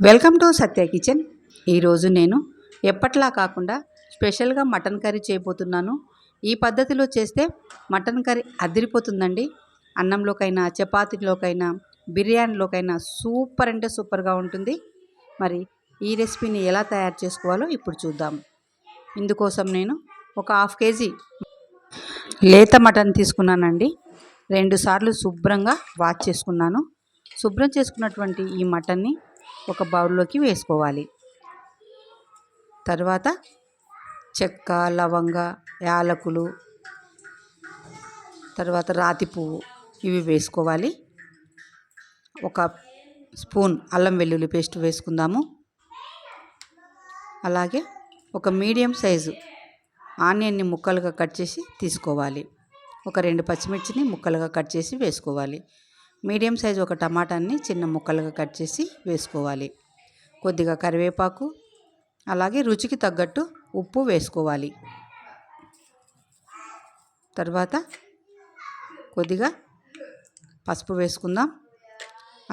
Welcome to Satya kitchen. ఈరోజు నేను ఎప్పట్లా కాకుండా స్పెషల్గా మటన్ కర్రీ చేయబోతున్నాను. ఈ పద్ధతిలో చేస్తే మటన్ కర్రీ అదిరిపోతుందండి. అన్నంలోకైనా, చపాతీలోకైనా, బిర్యానీలోకైనా సూపర్ అంటే సూపర్గా ఉంటుంది. మరి ఈ రెసిపీని ఎలా తయారు చేసుకోవాలో ఇప్పుడు చూద్దాం. ఇందుకోసం నేను ఒక హాఫ్ కేజీ లేత మటన్ తీసుకున్నానండి. 2 సార్లు శుభ్రంగా వాష్ చేసుకున్నాను. శుభ్రం చేసుకున్నటువంటి ఈ మటన్ని ఒక బౌల్లోకి వేసుకోవాలి. తర్వాత చెక్క, లవంగ, యాలకులు, తర్వాత రాతి పువ్వు ఇవి వేసుకోవాలి. ఒక స్పూన్ అల్లం వెల్లుల్లి పేస్ట్ వేసుకుందాము. అలాగే ఒక మీడియం సైజు ఆనియన్ని ముక్కలుగా కట్ చేసి తీసుకోవాలి. ఒక 2 పచ్చిమిర్చిని ముక్కలుగా కట్ చేసి వేసుకోవాలి. మీడియం సైజు ఒక టమాటాని చిన్న ముక్కలుగా కట్ చేసి వేసుకోవాలి. కొద్దిగా కరివేపాకు, అలాగే రుచికి తగ్గట్టు ఉప్పు వేసుకోవాలి. తర్వాత కొద్దిగా పసుపు వేసుకుందాం.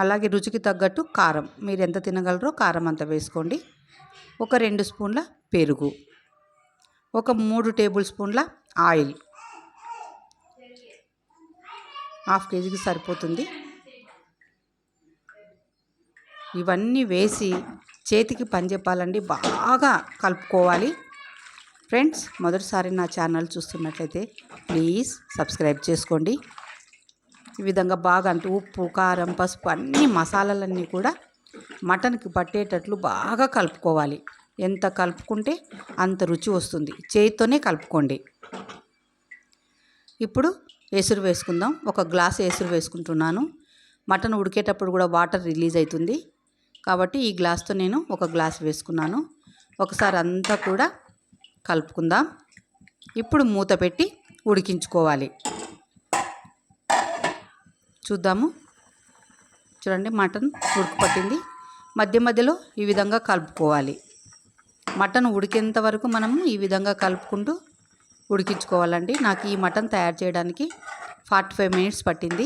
అలాగే రుచికి తగ్గట్టు కారం, మీరు ఎంత తినగలరో కారం అంత వేసుకోండి. ఒక 2 స్పూన్ల పెరుగు, ఒక 3 టేబుల్ స్పూన్ల ఆయిల్, హాఫ్ కేజీకి సరిపోతుంది. ఇవన్నీ వేసి చేతికి పని చెప్పాలండి, బాగా కలుపుకోవాలి. ఫ్రెండ్స్, మొదటిసారి నా ఛానల్ చూస్తున్నట్లయితే ప్లీజ్ సబ్స్క్రైబ్ చేసుకోండి. ఈ విధంగా బాగా అంటే ఉప్పు, కారం, పసుపు అన్ని మసాలాలన్నీ కూడా మటన్కి పట్టేటట్లు బాగా కలుపుకోవాలి. ఎంత కలుపుకుంటే అంత రుచి వస్తుంది. చేతితోనే కలుపుకోండి. ఇప్పుడు ఎసురు వేసుకుందాం. ఒక గ్లాస్ ఎసురు వేసుకుంటున్నాను. మటన్ ఉడికేటప్పుడు కూడా వాటర్ రిలీజ్ అవుతుంది కాబట్టి ఈ గ్లాస్తో నేను ఒక గ్లాస్ వేసుకున్నాను. ఒకసారి అంతా కూడా కలుపుకుందాం. ఇప్పుడు మూత పెట్టి ఉడికించుకోవాలి. చూద్దాము. చూడండి, మటన్ ఉడకపట్టింది. మధ్య మధ్యలో ఈ విధంగా కలుపుకోవాలి. మటన్ ఉడికేంత వరకు మనము ఈ విధంగా కలుపుకుంటూ ఉడికించుకోవాలండి. నాకు ఈ మటన్ తయారు చేయడానికి 45 మినిట్స్ పట్టింది.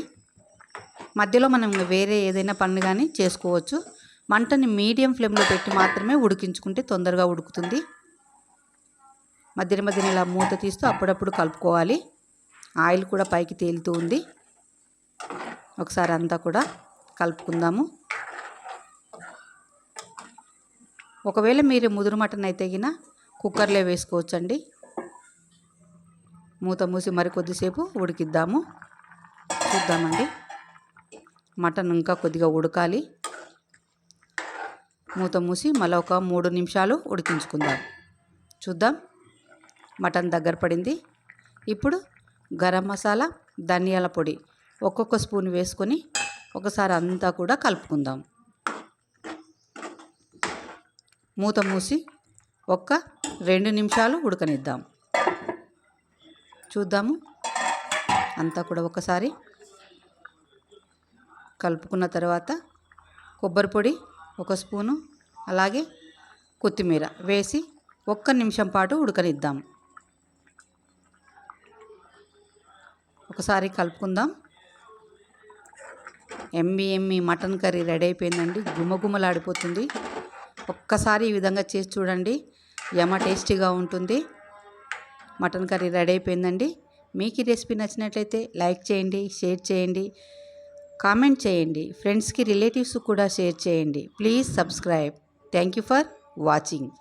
మధ్యలో మనం వేరే ఏదైనా పని కానీ చేసుకోవచ్చు. మంటని మీడియం ఫ్లేమ్లో పెట్టి మాత్రమే ఉడికించుకుంటే తొందరగా ఉడుకుతుంది. మధ్య మధ్యన ఇలా మూత తీస్తూ అప్పుడప్పుడు కలుపుకోవాలి. ఆయిల్ కూడా పైకి తేలుతూ ఉంది. ఒకసారి అంతా కూడా కలుపుకుందాము. ఒకవేళ మీరు ముదురు మటన్ అయితే గిన కుక్కర్లో వేసుకోవచ్చండి. మూత మూసి మరికొద్దిసేపు ఉడికిద్దాము. చూద్దామండి, మటన్ ఇంకా కొద్దిగా ఉడకాలి. మూత మూసి మళ్ళీ ఒక 3 నిమిషాలు ఉడికించుకుందాం. చూద్దాం, మటన్ దగ్గర పడింది. ఇప్పుడు గరం మసాలా, ధనియాల పొడి ఒక్కొక్క స్పూన్ వేసుకొని ఒకసారి అంతా కూడా కలుపుకుందాం. మూత మూసి ఒక్క 2 నిమిషాలు ఉడకనిద్దాం. చూద్దాము, అంతా కూడా ఒకసారి కలుపుకున్న తర్వాత కొబ్బరి పొడి ఒక స్పూను, అలాగే కొత్తిమీర వేసి 1 నిమిషం పాటు ఉడకనిద్దాం. ఒకసారి కలుపుకుందాం. ఎమ్మి మటన్ కర్రీ రెడీ అయిపోయిందండి. గుమగుమలాడిపోతుంది. ఒక్కసారి ఈ విధంగా చేసి చూడండి, యమ టేస్టీగా ఉంటుంది. మటన్ కర్రీ రెడీ అయిపోయిందండి. మీకు ఈ రెసిపీ నచ్చినట్లయితే లైక్ చేయండి, షేర్ చేయండి, కామెంట్ చేయండి. ఫ్రెండ్స్కి, రిలేటివ్స్కి కూడా షేర్ చేయండి. Please subscribe. Thank you for watching.